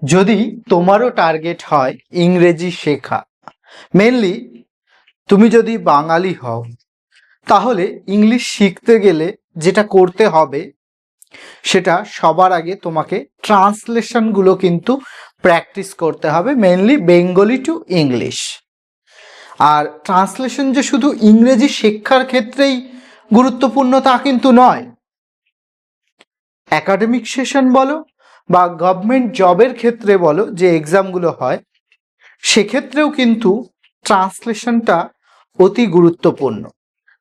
যদি তোমারও টার্গেট হয় ইংরেজি শেখা, মেনলি তুমি যদি বাঙালি হও, তাহলে ইংলিশ শিখতে গেলে যেটা করতে হবে সেটা সবার আগে তোমাকে ট্রান্সলেশনগুলো কিন্তু প্র্যাকটিস করতে হবে, মেনলি বেঙ্গলি টু ইংলিশ। আর ট্রান্সলেশন যে শুধু ইংরেজি শিক্ষার ক্ষেত্রেই গুরুত্বপূর্ণ তা কিন্তু নয়। একাডেমিক সেশন বলো বা গভর্নমেন্ট জবের ক্ষেত্রে বলো, যে এক্সামগুলো হয় সেক্ষেত্রেও কিন্তু ট্রান্সলেশনটা অতি গুরুত্বপূর্ণ।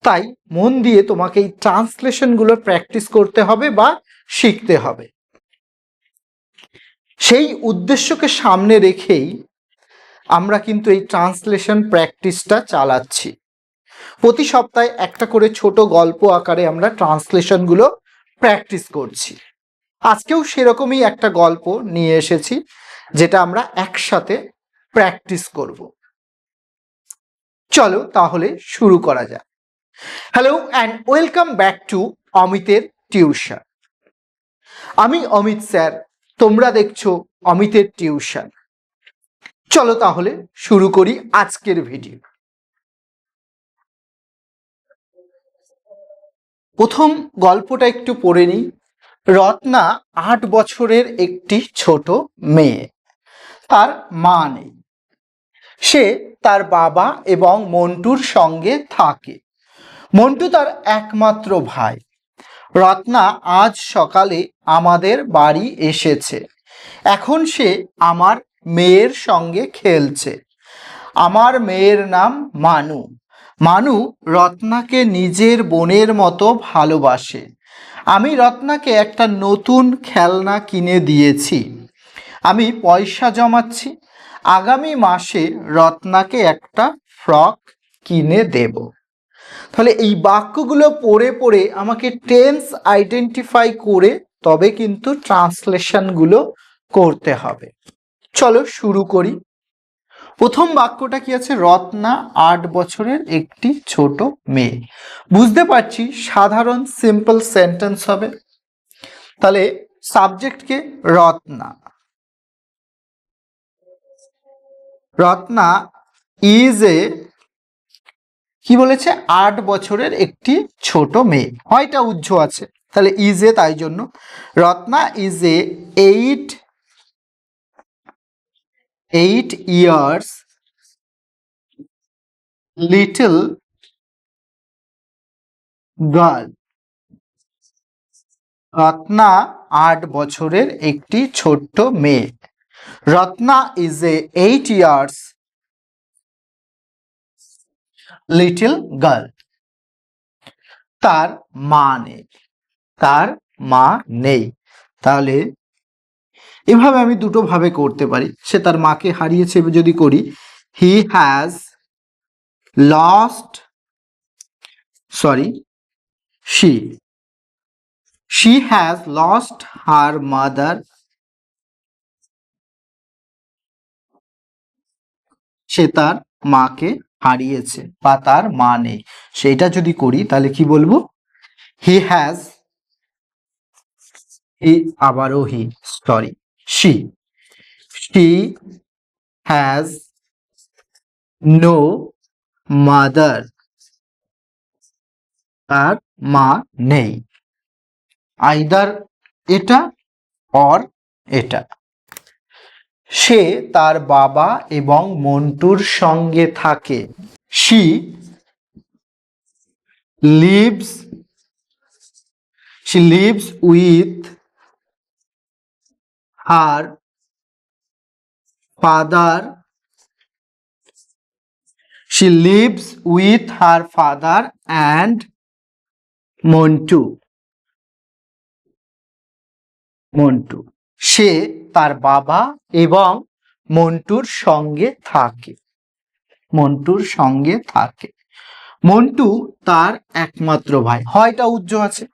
তাই মন দিয়ে তোমাকে এই ট্রান্সলেশনগুলো প্র্যাকটিস করতে হবে বা শিখতে হবে। সেই উদ্দেশ্যকে সামনে রেখেই আমরা কিন্তু এই ট্রান্সলেশন প্র্যাকটিসটা চালাচ্ছি। প্রতি সপ্তাহে একটা করে ছোট গল্প আকারে আমরা ট্রান্সলেশনগুলো প্র্যাকটিস করছি। আজকেও সেরকমই একটা গল্প নিয়ে এসেছি, যেটা আমরা একসাথে প্র্যাকটিস করব। চলো তাহলে শুরু করা যাক। Hello and welcome back to অমিতের টিউশন। আমি অমিত স্যার, তোমরা দেখছো অমিতের টিউশন। চলো তাহলে শুরু করি আজকের ভিডিও। প্রথম গল্পটা একটু পড়ে নিই। রত্না 8 বছরের একটি ছোট মেয়ে। তার মা নেই। সে তার বাবা এবং মন্টুর সঙ্গে থাকে। মন্টু তার একমাত্র ভাই। রত্না আজ সকালে আমাদের বাড়ি এসেছে। এখন সে আমার মেয়ের সঙ্গে খেলছে। আমার মেয়ের নাম মানু। মানু রত্নাকে নিজের বোনের মতো ভালোবাসে। আমি রত্নাকে একটা নতুন খেলনা কিনে দিয়েছি। আমি পয়সা জমাচ্ছি। আগামী মাসে রত্নাকে একটা ফ্রক কিনে দেব। তাহলে এই বাক্যগুলো পড়ে পড়ে আমাকে টেন্স আইডেন্টিফাই করে তবে কিন্তু ট্রান্সলেশনগুলো করতে হবে। চলো শুরু করি। প্রথম বাক্যটা কি আছে? রত্না 8 বছরের একটি ছোট মেয়ে। বুঝতে পারছি সাধারণ সিম্পল সেন্টেন্স হবে। তাহলে সাবজেক্টকে রত্না। রত্না ইজ এ, কি বলেছে? 8 বছরের একটি ছোট মেয়ে। হয়টা উজ্জ্ব আছে, তাহলে ইজ এ, তাই জন্য Ratna is a 8 years little girl. Ratna 8 বছরের একটি ছোট্ট মেয়ে। Ratna is a 8 years little girl. তার মা নেই। তার মা নেই। তাহলে এভাবে আমি দুটো ভাবে করতে পারি। সে তার মাকে হারিয়েছে যদি করি, he has lost, she has lost her mother. সে তার মাকে হারিয়েছে বা তার মা নেই। সেটা যদি করি তাহলে কি বলবো? He has, she has no mother. তার মা নেই। আইদার এটা অর এটা। সে তার বাবা এবং মন্টুর সঙ্গে থাকে। she lives with her father. She lives with her father and Montu. সে তার বাবা এবং মন্টুর সঙ্গে থাকে। মন্টু তার একমাত্র ভাই। হয়টা উজ্জ্ব আছে,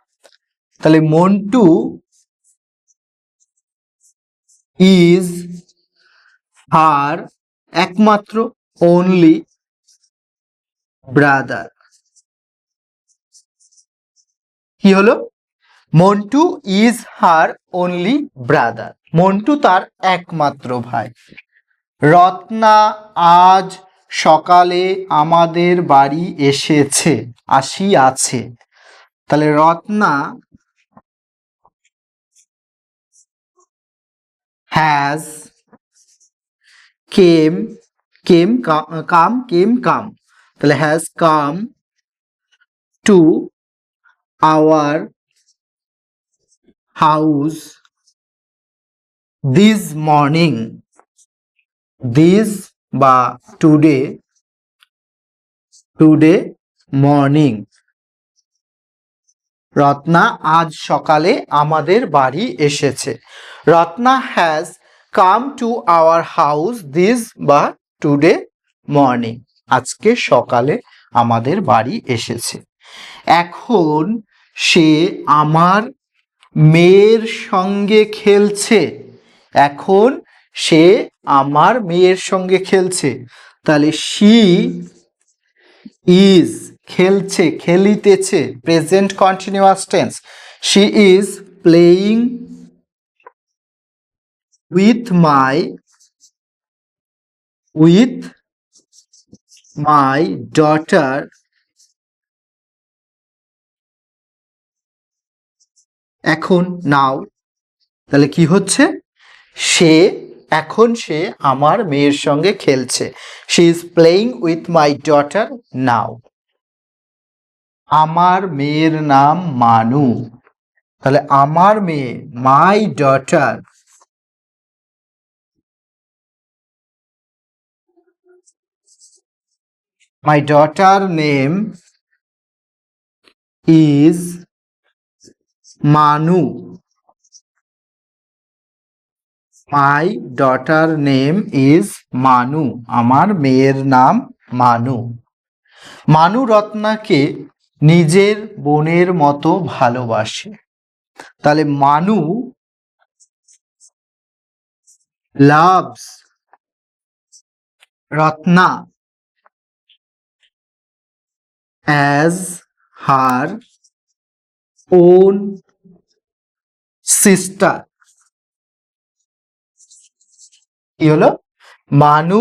তাহলে মন্টু ইজ হার একমাত্র, only brother। কি হলো? Montu is her only brother, Montu তার একমাত্র ভাই। রত্না আজ সকালে আমাদের বাড়ি এসেছে, আসিয়াছে। তাহলে রত্না হ্যাজ কেম, কাম, তাহলে has come to our house this morning, this বা টুডে মর্নিং। রত্না আজ সকালে আমাদের বাড়ি এসেছে। Ratna has come to our house this বা টুডে মর্নিং, আজকে সকালে আমাদের বাড়ি এসেছে। এখন সে আমার মেয়ের সঙ্গে খেলছে, এখন সে আমার মেয়ের সঙ্গে খেলছে। তাহলে শি ইজ, খেলছে, খেলিতেছে, present continuous tense. She is playing with my daughter এখন নাও। তাহলে কি হচ্ছে, এখন সে আমার মেয়ের সঙ্গে খেলছে। She is playing with my daughter now. আমার মেয়ের নাম মানু। তাহলে আমার মেয়ে, my daughter, my daughter name is Manu. My daughter name is Manu. আমার মেয়ের নাম মানু। মানু রত্নাকে নিজের বোনের মতো ভালোবাসে। তাহলে মানু loves Ratna as her own sister। কি হলো, মানু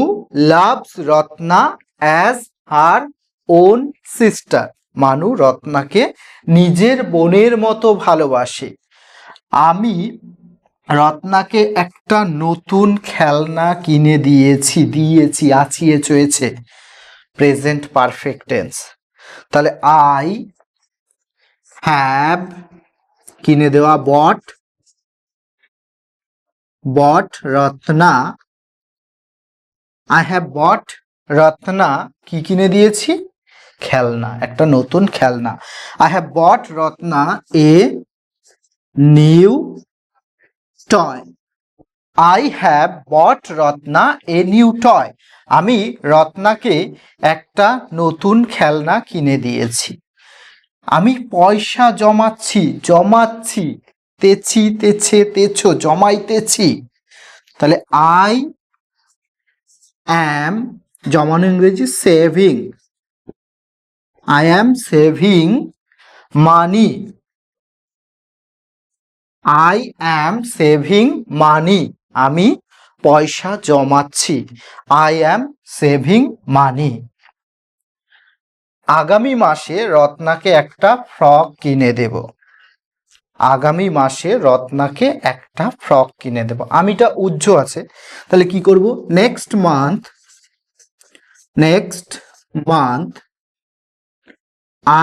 loves Ratna as her own sister. মানু রত্নাকে নিজের বোনের মতো ভালোবাসে। আমি রত্নাকে একটা নতুন খেলনা কিনে দিয়েছি, আছিয়ে চয়েছে, প্রেজেন্ট পারফেক্ট টেন্স। তাহলে আই হ্যাভ, কিনে দেওয়া, bought Ratna, I have bought Ratna, কি কিনে দিয়েছি, খেলনা, একটা নতুন খেলনা। I have bought Ratna a new toy. I have bought Ratna a new toy. আমি রত্নাকে একটা নতুন খেলনা কিনে দিয়েছি। আমি পয়সা জমাচ্ছি, জমাইতেছি। তাহলে আই অ্যাম, জমানো ইংরেজি saving, I am saving money. I am saving money. আমি পয়সা জমাচ্ছি। I am saving money. আগামী মাসে রত্নাকে একটা ফ্রক কিনে দেব। আগামী মাসে রত্নাকে একটা ফ্রক কিনে দেব। আমিটা উজ্জ্ব আছে, তাহলে কি করব, next month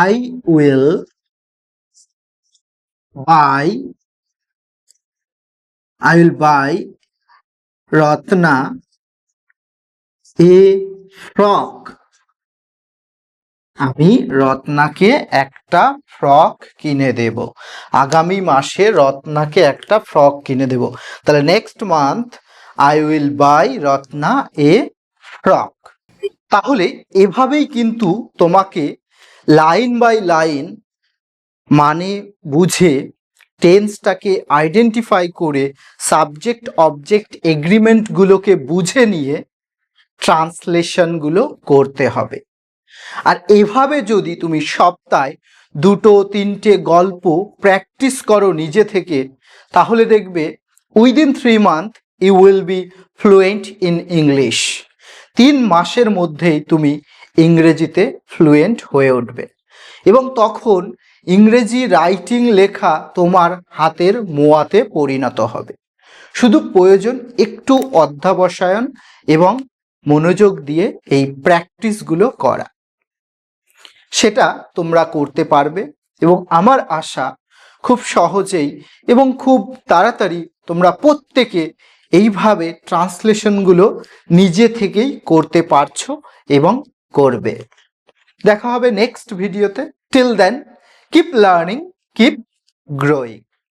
I will buy Ratna a frock. আমি রত্নাকে একটা ফ্রক কিনে দেব। আগামী মাসে রত্নাকে একটা ফ্রক কিনে দেব। তাহলে next month I will buy Ratna a frock. তাহলে এভাবেই কিন্তু তোমাকে লাইন বাই লাইন মানে বুঝে টেন্সটাকে আইডেন্টিফাই করে সাবজেক্ট অবজেক্ট এগ্রিমেন্টগুলোকে বুঝে নিয়ে ট্রান্সলেশনগুলো করতে হবে। আর এভাবে যদি তুমি সপ্তাহে দুটো তিনটে গল্প প্র্যাকটিস করো নিজে থেকে, তাহলে দেখবে within 3 month you will be fluent in English. 3 মাসের মধ্যেই তুমি ইংরেজিতে ফ্লুয়েন্ট হয়ে উঠবে এবং তখন ইংরেজি রাইটিং লেখা তোমার হাতের মোয়াতে পরিণত হবে। শুধু প্রয়োজন একটু অধ্যবসায়ন এবং মনোযোগ দিয়ে এই প্র্যাকটিসগুলো করা, সেটা তোমরা করতে পারবে এবং আমার আশা খুব সহজেই এবং খুব তাড়াতাড়ি তোমরা প্রত্যেকে এইভাবে ট্রান্সলেশনগুলো নিজে থেকেই করতে পারছো এবং করবে। দেখা হবে নেক্সট ভিডিওতে। Till then, keep learning, keep growing.